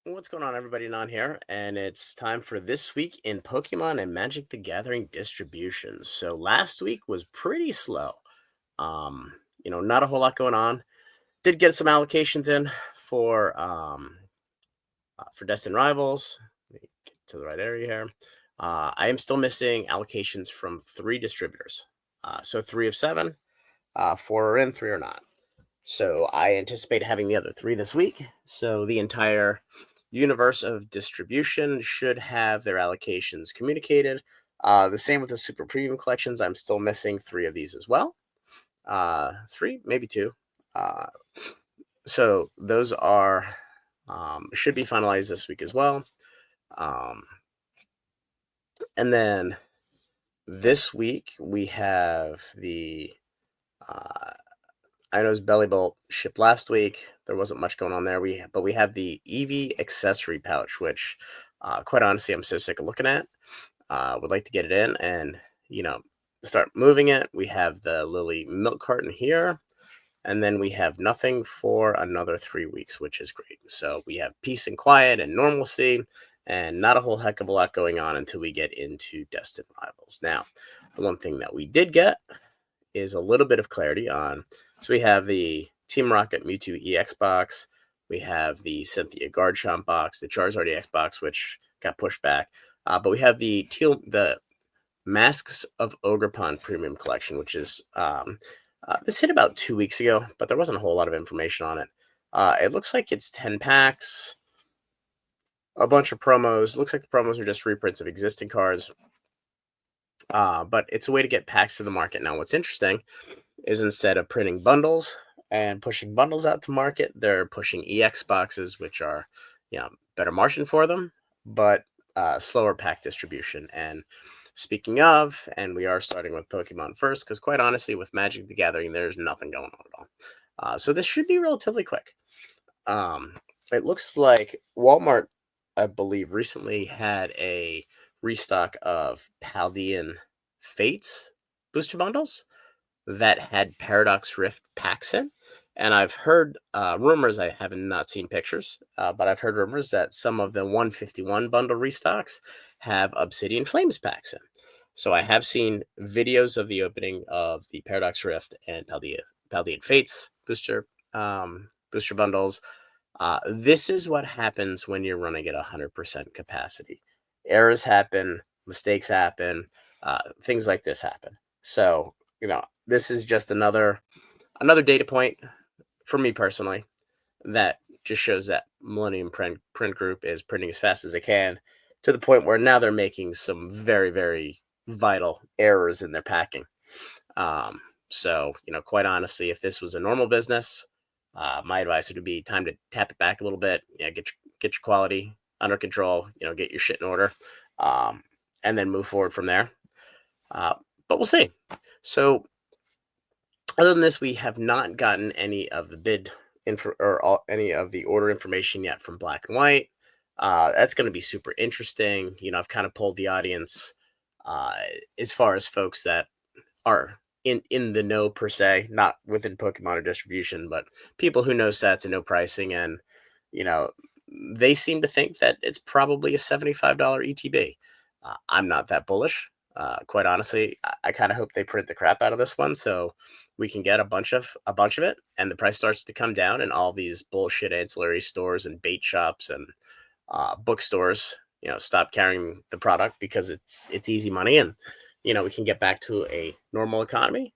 What's going on, everybody? Non here, and it's time for This Week in Pokemon and Magic the Gathering distributions. So last week was pretty slow. Not a whole lot going on. Did get some allocations in for Destined Rivals. Let me get to the right area here. I am still missing allocations from three distributors. So three of seven, four are in, three are not. So I anticipate having the other three this week. So the entire universe of distribution should have their allocations communicated. The same with the super premium collections. I'm still missing three of these as well. Three, maybe two. Uh, so those are should be finalized this week as well. Um, and then this week we have the uh, I know Belly Bolt shipped last week. There wasn't much going on there. But we have the Eevee accessory pouch, which, quite honestly, I'm so sick of looking at. Would like to get it in and you know start moving it. We have the Lily milk carton here, and then we have nothing for another 3 weeks, which is great. So we have peace and quiet and normalcy, and not a whole heck of a lot going on until we get into Destined Rivals. Now, the one thing that we did get is a little bit of clarity on. So we have the Team Rocket Mewtwo EX box. We have the Cynthia Garchomp box, the Charizard EX box, which got pushed back. But we have the Masks of Ogerpon Premium Collection, which is this hit about 2 weeks ago, but there wasn't a whole lot of information on it. It looks like it's 10 packs, a bunch of promos. Looks like the promos are just reprints of existing cards. But it's a way to get packs to the market. Now, what's interesting is instead of printing bundles and pushing bundles out to market, they're pushing EX boxes, which are, better margin for them, but slower pack distribution. And speaking of, and we are starting with Pokemon first, because quite honestly, with Magic the Gathering, there's nothing going on at all. So this should be relatively quick. Um, it looks like Walmart, I believe, recently had a restock of Paldean Fates booster bundles that had Paradox Rift packs in. And I've heard rumors, I have not seen pictures, but I've heard rumors that some of the 151 bundle restocks have Obsidian Flames packs in. So I have seen videos of the opening of the Paradox Rift and Paldean Fates booster bundles. This is what happens when you're running at 100% capacity. Errors happen, mistakes happen, things like this happen. So, this is just another data point for me personally that just shows that Millennium Print Group is printing as fast as they can, to the point where now they're making some very, very vital errors in their packing. So, quite honestly, if this was a normal business, my advice would be time to tap it back a little bit. Yeah, get your quality under control. Get your shit in order, and then move forward from there. Uh, but we'll see. So, other than this, we have not gotten any of the bid info or any of the order information yet from Black and White. That's going to be super interesting. I've kind of pulled the audience uh, as far as folks that are in the know per se, not within Pokemon or distribution, but people who know stats and know pricing, and you know they seem to think that it's probably a $75 ETB. I'm not that bullish. Quite honestly, I kind of hope they print the crap out of this one so we can get a bunch of it, and the price starts to come down, and all these bullshit ancillary stores and bait shops and bookstores, stop carrying the product because it's easy money, and we can get back to a normal economy,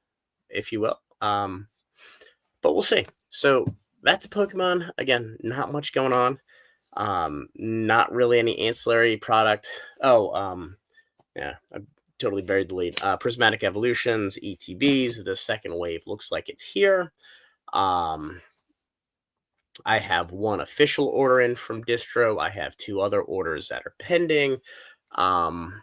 if you will. But we'll see. So that's Pokemon. Again, not much going on. Not really any ancillary product. Oh, yeah, I totally buried the lead. Prismatic Evolutions, ETBs. The second wave looks like it's here. Um, I have one official order in from Distro. I have two other orders that are pending. Um,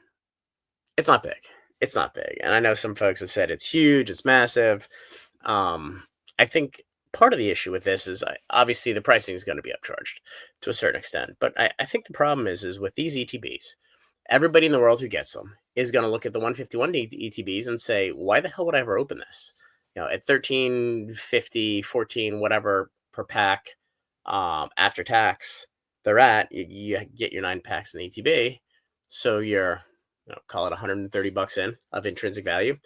it's not big. It's not big. And I know some folks have said it's huge, it's massive. I think part of the issue with this is obviously the pricing is going to be upcharged to a certain extent. But I think the problem is with these ETBs, everybody in the world who gets them is going to look at the 151 ETBs and say, why the hell would I ever open this? At 13.50, 14, whatever per pack after tax, they're at, you get your 9 packs in the ETB. So you're, call it 130 bucks in of intrinsic value.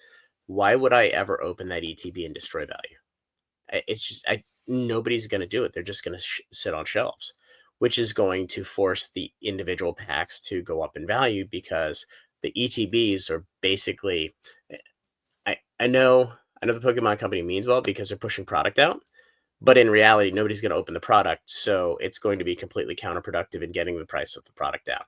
Why would I ever open that ETB and destroy value? It's just, nobody's going to do it. They're just going to sit on shelves, which is going to force the individual packs to go up in value because the ETBs are basically, I know the Pokemon company means well because they're pushing product out, but in reality, nobody's going to open the product, so it's going to be completely counterproductive in getting the price of the product down.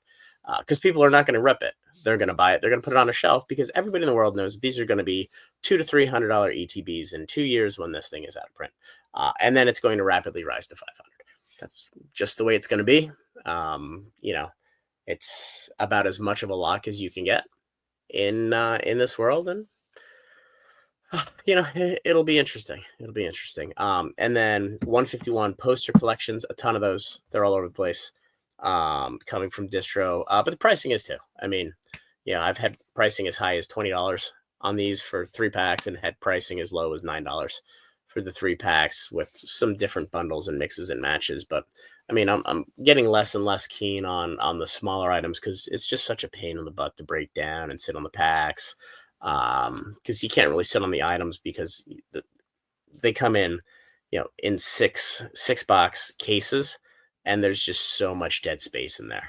Because people are not going to rip it; they're going to buy it. They're going to put it on a shelf because everybody in the world knows these are going to be $200 to $300 ETBs in 2 years when this thing is out of print, and then it's going to rapidly rise to 500. That's just the way it's going to be. It's about as much of a lock as you can get in this world, and it'll be interesting. It'll be interesting. And then 151 poster collections, a ton of those. They're all over the place. Coming from Distro, but the pricing is too. I mean, I've had pricing as high as $20 on these for 3 packs, and had pricing as low as $9 for the 3 packs with some different bundles and mixes and matches. But I mean, I'm getting less and less keen on the smaller items because it's just such a pain in the butt to break down and sit on the packs. Because you can't really sit on the items because they come in, in six box cases, and there's just so much dead space in there.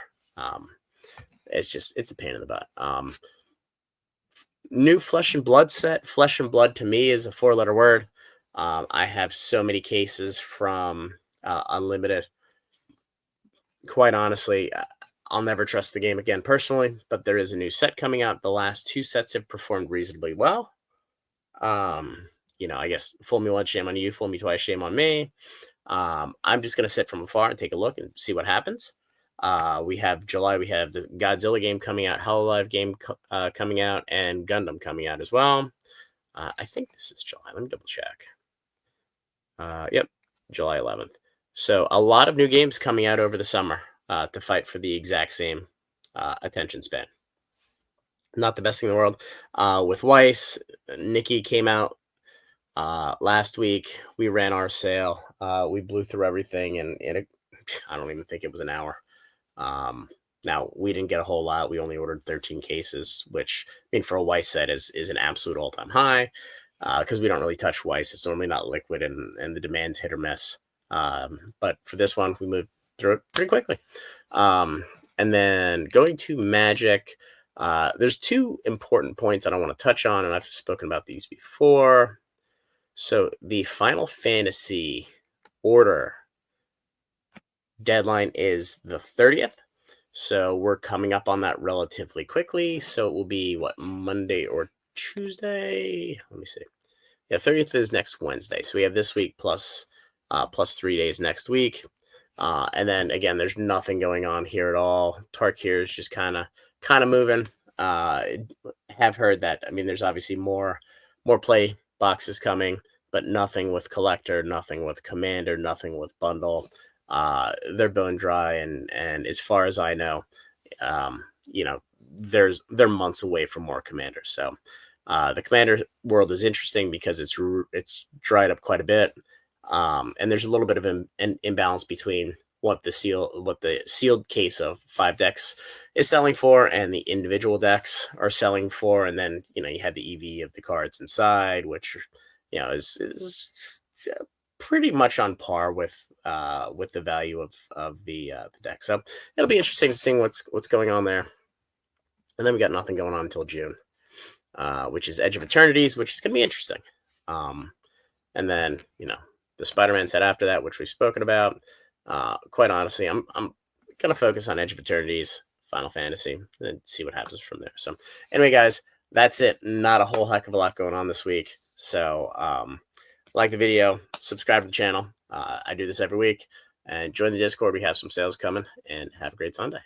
It's a pain in the butt. New Flesh and Blood set. Flesh and Blood to me is a 4-letter word. I have so many cases from Unlimited. Quite honestly, I'll never trust the game again personally, but there is a new set coming out. The last 2 sets have performed reasonably well. I guess fool me once, shame on you. Fool me twice, shame on me. I'm just going to sit from afar and take a look and see what happens. We have July. We have the Godzilla game coming out, Hololive game coming out, and Gundam coming out as well. I think this is July. Let me double check. Yep, July 11th. So a lot of new games coming out over the summer to fight for the exact same attention span. Not the best thing in the world. With Weiss, Nikki came out last week. We ran our sale. We blew through everything, and I don't even think it was an hour. Now, we didn't get a whole lot. We only ordered 13 cases, which, I mean, for a Weiss set is an absolute all-time high because we don't really touch Weiss. It's normally not liquid, and the demand's hit or miss. But for this one, we moved through it pretty quickly. And then going to Magic, there's 2 important points I don't want to touch on, and I've spoken about these before. So the Final Fantasy order deadline is the 30th. So we're coming up on that relatively quickly. So it will be Monday or Tuesday? Let me see. Yeah, 30th is next Wednesday. So we have this week plus 3 days next week. And then again, there's nothing going on here at all. Tarkir is just kind of moving. Have heard that. I mean, there's obviously more play boxes coming, but nothing with collector, nothing with commander, nothing with bundle. They're bone dry, and as far as I know, they're months away from more commanders. So the commander world is interesting because it's dried up quite a bit, and there's a little bit of an imbalance between what the sealed case of 5 decks is selling for and the individual decks are selling for. And then you have the EV of the cards inside, which is pretty much on par with the value of the deck. So it'll be interesting to see what's going on there. And then we got nothing going on until June, which is Edge of Eternities, which is going to be interesting. And then the Spider-Man set after that, which we've spoken about. Quite honestly, I'm gonna focus on Edge of Eternities, Final Fantasy, and see what happens from there. So anyway, guys, that's it. Not a whole heck of a lot going on this week. So like the video, subscribe to the channel. I do this every week, and join the Discord. We have some sales coming, and have a great Sunday.